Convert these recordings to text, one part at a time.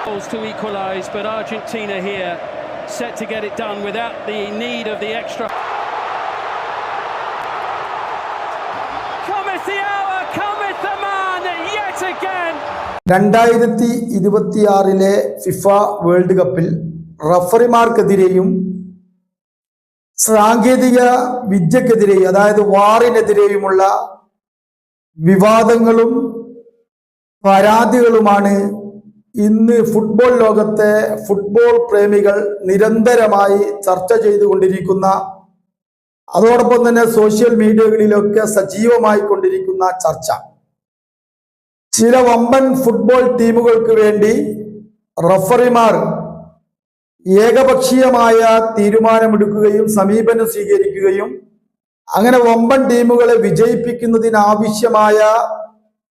To equalise, but Argentina here set to get it done without the need of the extra. Cometh the hour, cometh the man yet again. 2026 FIFA world കപ്പിൽ റഫറിമാർക്കെതിരെയും സാങ്കേതിക വിദ്യക്കെതിരെയും അതായത് വാറിനെതിരെയുമുള്ള വിവാദങ്ങളും പരാതികളുമാണ് ഇന്ന് football ലോകത്തെ football പ്രേമികൾ നിരന്തരമായി ചർച്ച ചെയ്തുകൊണ്ടിരിക്കുന്ന, അതോടൊപ്പം തന്നെ സോഷ്യൽ മീഡിയകളിലൊക്കെ സജീവമായി കൊണ്ടിരിക്കുന്ന ചർച്ച. ചില വമ്പൻ ഫുട്ബോൾ ടീമുകൾക്ക് വേണ്ടി റഫറിമാർ ഏകപക്ഷീയമായ തീരുമാനമെടുക്കുകയും സമീപനം സ്വീകരിക്കുകയും അങ്ങനെ വമ്പൻ ടീമുകളെ വിജയിപ്പിക്കുന്നതിനാവശ്യമായ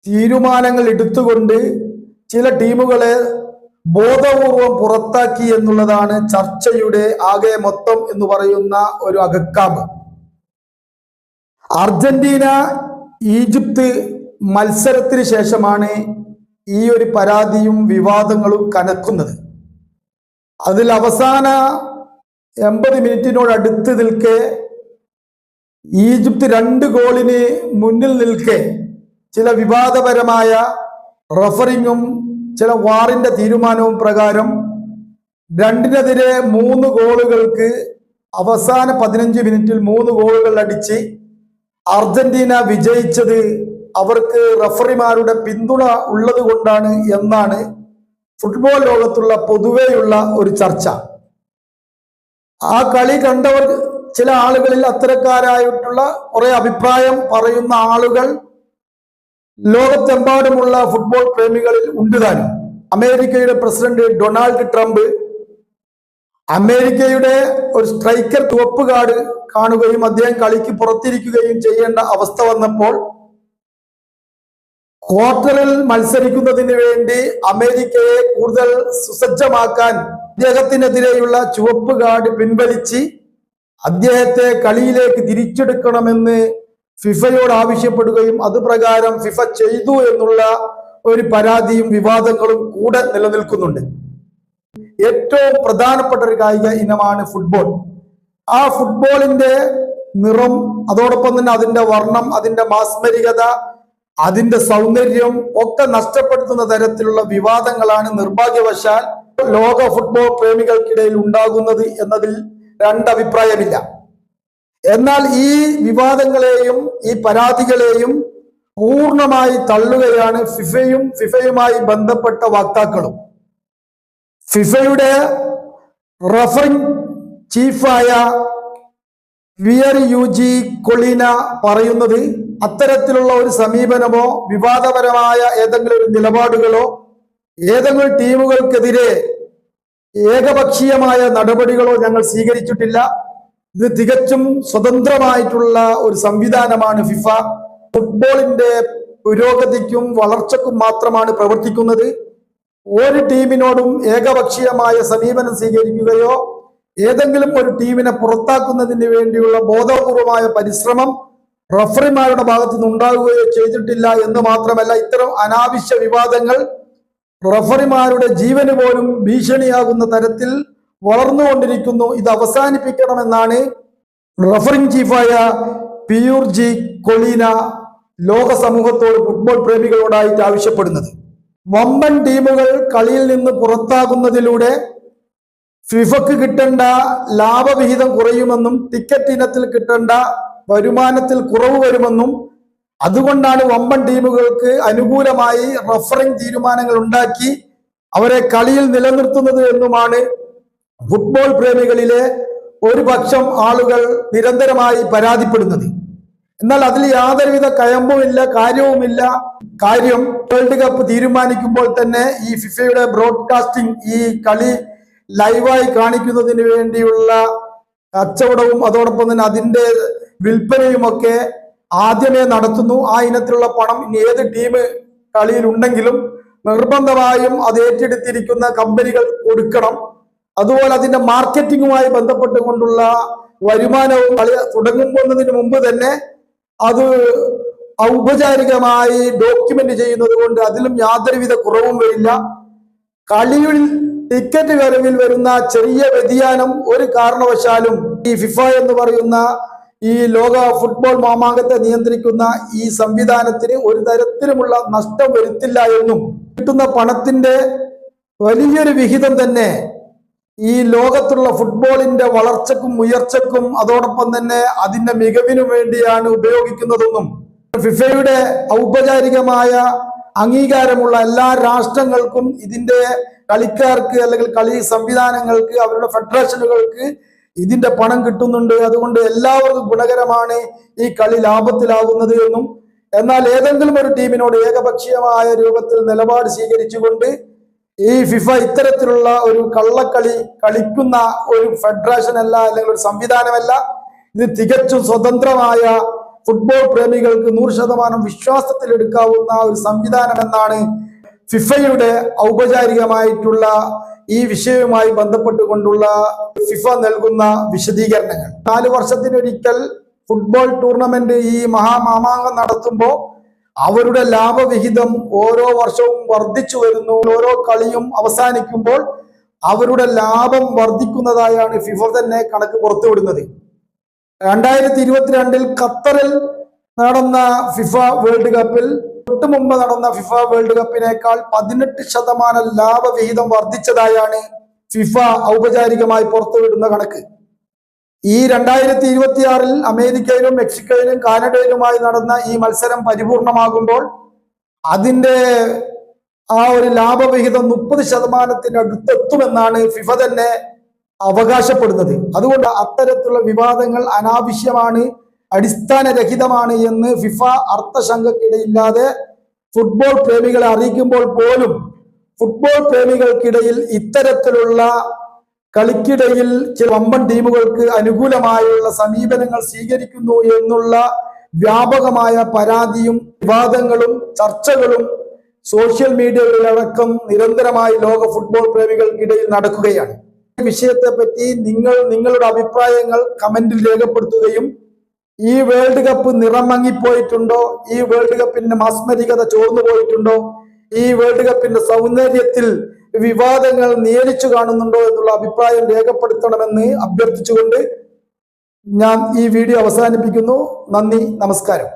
തീരുമാനങ്ങൾ എടുത്തുകൊണ്ട് ചില ടീമുകളെ ബോധപൂർവം പുറത്താക്കി എന്നുള്ളതാണ് ചർച്ചയുടെ ആകെ മൊത്തം എന്ന് പറയുന്ന ഒരു അകക്കാമ്പ്. അർജന്റീന ഈജിപ്ത് മത്സരത്തിന് ശേഷമാണ് ഈ ഒരു പരാതിയും വിവാദങ്ങളും കനക്കുന്നത്. അതിൽ അവസാന 80 മിനിറ്റിനോടടുത്ത് നിൽക്കെ ഈജിപ്ത് 2 ഗോളിന് മുന്നിൽ നിൽക്കെ ചില വിവാദപരമായ റഫറിങ്ങും ചില വാറിന്റെ തീരുമാനവും പ്രകാരം 2-നെതിരെ 3 ഗോളുകൾക്ക് അവസാന 15 മിനിറ്റിൽ 3 ഗോളുകൾ അടിച്ച് അർജന്റീന വിജയിച്ചത് അവർക്ക് റഫറിമാരുടെ പിന്തുണ ഉള്ളത് കൊണ്ടാണ് എന്നാണ് ഫുട്ബോൾ ലോകത്തുള്ള പൊതുവെയുള്ള ഒരു ചർച്ച. ആ കളി കണ്ടവർ ചില ആളുകളിൽ അത്തരക്കാരായിട്ടുള്ള കുറെ അഭിപ്രായം പറയുന്ന ആളുകൾ ലോകത്തെമ്പാടുമുള്ള ഫുട്ബോൾ പ്രേമികളിൽ ഉണ്ട് താനും. അമേരിക്കയുടെ പ്രസിഡന്റ് ഡൊണാൾഡ് ട്രംപ് അമേരിക്കയുടെ ഒരു സ്ട്രൈക്കർ ചുവപ്പ് കാർഡ് കാണുകയും അദ്ദേഹം കളിക്ക് പുറത്തിരിക്കുകയും ചെയ്യേണ്ട അവസ്ഥ വന്നപ്പോൾ ക്വാർട്ടറിൽ മത്സരിക്കുന്നതിന് വേണ്ടി അമേരിക്കയെ കൂടുതൽ സുസജ്ജമാക്കാൻ അദ്ദേഹത്തിനെതിരെയുള്ള ചുവപ്പ് കാർഡ് പിൻവലിച്ച് അദ്ദേഹത്തെ കളിയിലേക്ക് തിരിച്ചെടുക്കണമെന്ന് ഫിഫയോട് ആവശ്യപ്പെടുകയും അതുപ്രകാരം ഫിഫ ചെയ്തു എന്നുള്ള ഒരു പരാതിയും വിവാദങ്ങളും കൂടെ നിലനിൽക്കുന്നുണ്ട്. ഏറ്റവും പ്രധാനപ്പെട്ട ഒരു കായിക ഇനമാണ് ഫുട്ബോൾ. ആ ഫുട്ബോളിന്റെ നിറം, അതോടൊപ്പം തന്നെ അതിന്റെ വർണ്ണം, അതിന്റെ മാസ്മരികത, അതിന്റെ സൗന്ദര്യം ഒക്കെ നഷ്ടപ്പെടുത്തുന്ന തരത്തിലുള്ള വിവാദങ്ങളാണ് നിർഭാഗ്യവശാൽ ലോക ഫുട്ബോൾ പ്രേമികൾക്കിടയിൽ ഉണ്ടാകുന്നത് എന്നതിൽ രണ്ടഭിപ്രായമില്ല. എന്നാൽ ഈ വിവാദങ്ങളെയും ഈ പരാതികളെയും പൂർണ്ണമായി തള്ളുകയാണ് ഫിഫയും ഫിഫയുമായി ബന്ധപ്പെട്ട വക്താക്കളും. ഫിഫയുടെ റഫറിംഗ് ചീഫായ വിയർ യുജി കൊളീന പറയുന്നത് അത്തരത്തിലുള്ള ഒരു സമീപനമോ വിവാദപരമായ ഏതെങ്കിലും ഒരു നിലപാടുകളോ ഏതെങ്കിലും ടീമുകൾക്കെതിരെ ഏകപക്ഷീയമായ നടപടികളോ ഞങ്ങൾ സ്വീകരിച്ചിട്ടില്ല. ഇത് തികച്ചും സ്വതന്ത്രമായിട്ടുള്ള ഒരു സംവിധാനമാണ് ഫിഫ. ഫുട്ബോളിന്റെ പുരോഗതിക്കും വളർച്ചക്കും മാത്രമാണ് പ്രവർത്തിക്കുന്നത്. ഒരു ടീമിനോടും ഏകപക്ഷീയമായ സമീപനം സ്വീകരിക്കുകയോ ഏതെങ്കിലും ഒരു ടീമിനെ പുറത്താക്കുന്നതിന് വേണ്ടിയുള്ള ബോധപൂർവമായ പരിശ്രമം റഫറിമാരുടെ ഭാഗത്തു നിന്ന് ഉണ്ടാകുകയോ ചെയ്തിട്ടില്ല എന്ന് മാത്രമല്ല, ഇത്തരം അനാവശ്യ വിവാദങ്ങൾ റഫറിമാരുടെ ജീവന് പോലും ഭീഷണിയാകുന്ന തരത്തിൽ വളർന്നുകൊണ്ടിരിക്കുന്നു. ഇത് അവസാനിപ്പിക്കണമെന്നാണ് റഫറിംഗ് ചീഫായ പിയൂർ ജി കൊളീന ലോക സമൂഹത്തോട് ഫുട്ബോൾ പ്രേമികളോടായിട്ട് ആവശ്യപ്പെടുന്നത്. വമ്പൻ ടീമുകൾ കളിയിൽ നിന്ന് പുറത്താകുന്നതിലൂടെ ഫിഫക്ക് കിട്ടേണ്ട ലാഭവിഹിതം കുറയുമെന്നും ടിക്കറ്റ് ഇനത്തിൽ കിട്ടേണ്ട വരുമാനത്തിൽ കുറവ് വരുമെന്നും അതുകൊണ്ടാണ് വമ്പൻ ടീമുകൾക്ക് അനുകൂലമായി റഫറിംഗ് തീരുമാനങ്ങൾ ഉണ്ടാക്കി അവരെ കളിയിൽ നിലനിർത്തുന്നത് എന്നുമാണ് ഫുട്ബോൾ പ്രേമികളിലെ ഒരു പക്ഷം ആളുകൾ നിരന്തരമായി പരാതിപ്പെടുന്നത്. എന്നാൽ അതിൽ യാതൊരുവിധ കയമ്പുമില്ല, കാര്യവുമില്ല. കാര്യം വേൾഡ് കപ്പ് തീരുമാനിക്കുമ്പോൾ തന്നെ ഈ ഫിഫയുടെ ബ്രോഡ്കാസ്റ്റിംഗ്, ഈ കളി ലൈവായി കാണിക്കുന്നതിന് വേണ്ടിയുള്ള കച്ചവടവും അതോടൊപ്പം തന്നെ അതിന്റെ വിൽപ്പനയുമൊക്കെ ആദ്യമേ നടത്തുന്നു. ആ ഇനത്തിലുള്ള പണം ഇനി ഏത് ടീം കളിയിൽ ഉണ്ടെങ്കിലും നിർബന്ധമായും അത് ഏറ്റെടുത്തിരിക്കുന്ന കമ്പനികൾ കൊടുക്കണം. അതുപോലെ അതിന്റെ മാർക്കറ്റിംഗുമായി ബന്ധപ്പെട്ടുകൊണ്ടുള്ള വരുമാനവും കളി തുടങ്ങുന്നതിന് മുമ്പ് തന്നെ അത് ഔപചാരികമായി ഡോക്യുമെന്റ് ചെയ്യുന്നത് കൊണ്ട് അതിലും യാതൊരുവിധ കുറവും വരില്ല. കളിയിൽ ടിക്കറ്റ് വരവിൽ വരുന്ന ചെറിയ വ്യതിയാനം ഒരു കാരണവശാലും ഈ ഫിഫ എന്ന് പറയുന്ന ഈ ലോക ഫുട്ബോൾ മാമാങ്കത്തെ നിയന്ത്രിക്കുന്ന ഈ സംവിധാനത്തിന് ഒരു തരത്തിലുമുള്ള നഷ്ടം വരുത്തില്ല എന്നും കിട്ടുന്ന പണത്തിന്റെ വലിയൊരു വിഹിതം തന്നെ ഈ ലോകത്തുള്ള ഫുട്ബോളിന്റെ വളർച്ചക്കും ഉയർച്ചക്കും അതോടൊപ്പം തന്നെ അതിന്റെ മികവിനു വേണ്ടിയാണ് ഉപയോഗിക്കുന്നതെന്നും ഫിഫയുടെ ഔപചാരികമായ അംഗീകാരമുള്ള എല്ലാ രാഷ്ട്രങ്ങൾക്കും ഇതിന്റെ കളിക്കാർക്ക് അല്ലെങ്കിൽ കളി സംവിധാനങ്ങൾക്ക് അവരുടെ ഫെഡറേഷനുകൾക്ക് ഇതിന്റെ പണം കിട്ടുന്നുണ്ട്. അതുകൊണ്ട് എല്ലാവർക്കും ഗുണകരമാണ് ഈ കളി ലാഭത്തിലാകുന്നത് എന്നും, എന്നാൽ ഏതെങ്കിലും ഒരു ടീമിനോട് ഏകപക്ഷീയമായ രൂപത്തിൽ നിലപാട് സ്വീകരിച്ചുകൊണ്ട് ഈ ഫിഫ ഇത്തരത്തിലുള്ള ഒരു കള്ളക്കളി കളിക്കുന്ന ഒരു ഫെഡറേഷൻ അല്ല, അല്ലെങ്കിൽ ഒരു സംവിധാനമല്ല. ഇത് തികച്ചും സ്വതന്ത്രമായ ഫുട്ബോൾ പ്രേമികൾക്ക് 100% വിശ്വാസത്തിൽ എടുക്കാവുന്ന ഒരു സംവിധാനം എന്നാണ് ഫിഫയുടെ ഔപചാരികമായിട്ടുള്ള ഈ വിഷയവുമായി ബന്ധപ്പെട്ടുകൊണ്ടുള്ള ഫിഫ നൽകുന്ന വിശദീകരണങ്ങൾ. 4 വർഷത്തിനൊരിക്കൽ ഫുട്ബോൾ ടൂർണമെന്റ് ഈ മഹാമാമാങ്കം നടത്തുമ്പോൾ അവരുടെ ലാഭവിഹിതം ഓരോ വർഷവും വർദ്ധിച്ചു വരുന്നു. ഓരോ കളിയും അവസാനിക്കുമ്പോൾ അവരുടെ ലാഭം വർദ്ധിക്കുന്നതായാണ് ഫിഫ തന്നെ കണക്ക് പുറത്തുവിടുന്നത്. 2022 ഖത്തറിൽ നടന്ന ഫിഫ വേൾഡ് കപ്പിൽ തൊട്ടു മുമ്പ് നടന്ന ഫിഫ വേൾഡ് കപ്പിനേക്കാൾ 18% ലാഭവിഹിതം വർദ്ധിച്ചതായാണ് ഫിഫ ഔപചാരികമായി പുറത്തുവിടുന്ന കണക്ക്. ഈ 2026 അമേരിക്കയിലും മെക്സിക്കോയിലും കാനഡയിലുമായി നടന്ന ഈ മത്സരം പരിപൂർണമാകുമ്പോൾ അതിന്റെ ആ ഒരു ലാഭവിഹിതം 30% അടുത്തെത്തുമെന്നാണ് ഫിഫ തന്നെ അവകാശപ്പെടുന്നത്. അതുകൊണ്ട് അത്തരത്തിലുള്ള വിവാദങ്ങൾ അനാവശ്യമാണ്, അടിസ്ഥാനരഹിതമാണ് എന്ന് ഫിഫ അർത്ഥശങ്കക്കിടയില്ലാതെ ഫുട്ബോൾ പ്രേമികളെ അറിയിക്കുമ്പോൾ പോലും ഫുട്ബോൾ പ്രേമികൾക്കിടയിൽ ഇത്തരത്തിലുള്ള കളിക്കിടയിൽ ചില വമ്പൻ ടീമുകൾക്ക് അനുകൂലമായുള്ള സമീപനങ്ങൾ സ്വീകരിക്കുന്നു എന്നുള്ള വ്യാപകമായ പരാതിയും വിവാദങ്ങളും ചർച്ചകളും സോഷ്യൽ മീഡിയകളിലടക്കം നിരന്തരമായി ലോക ഫുട്ബോൾ പ്രേമികൾക്കിടയിൽ നടക്കുകയാണ്. ഈ വിഷയത്തെ പറ്റി നിങ്ങളുടെ അഭിപ്രായങ്ങൾ കമന്റിൽ രേഖപ്പെടുത്തുകയും ഈ വേൾഡ് കപ്പ് നിറം മങ്ങിപ്പോയിട്ടുണ്ടോ, ഈ വേൾഡ് കപ്പിന്റെ മാസ്മരികത ചോർന്നു പോയിട്ടുണ്ടോ, ഈ വേൾഡ് കപ്പിന്റെ സൗന്ദര്യത്തിൽ വിവാദങ്ങൾ നിയലിച്ചു കാണുന്നുണ്ടോ എന്നുള്ള അഭിപ്രായം രേഖപ്പെടുത്തണമെന്ന് അഭ്യർത്ഥിച്ചുകൊണ്ട് ഞാൻ ഈ വീഡിയോ അവസാനിപ്പിക്കുന്നു. നന്ദി, നമസ്കാരം.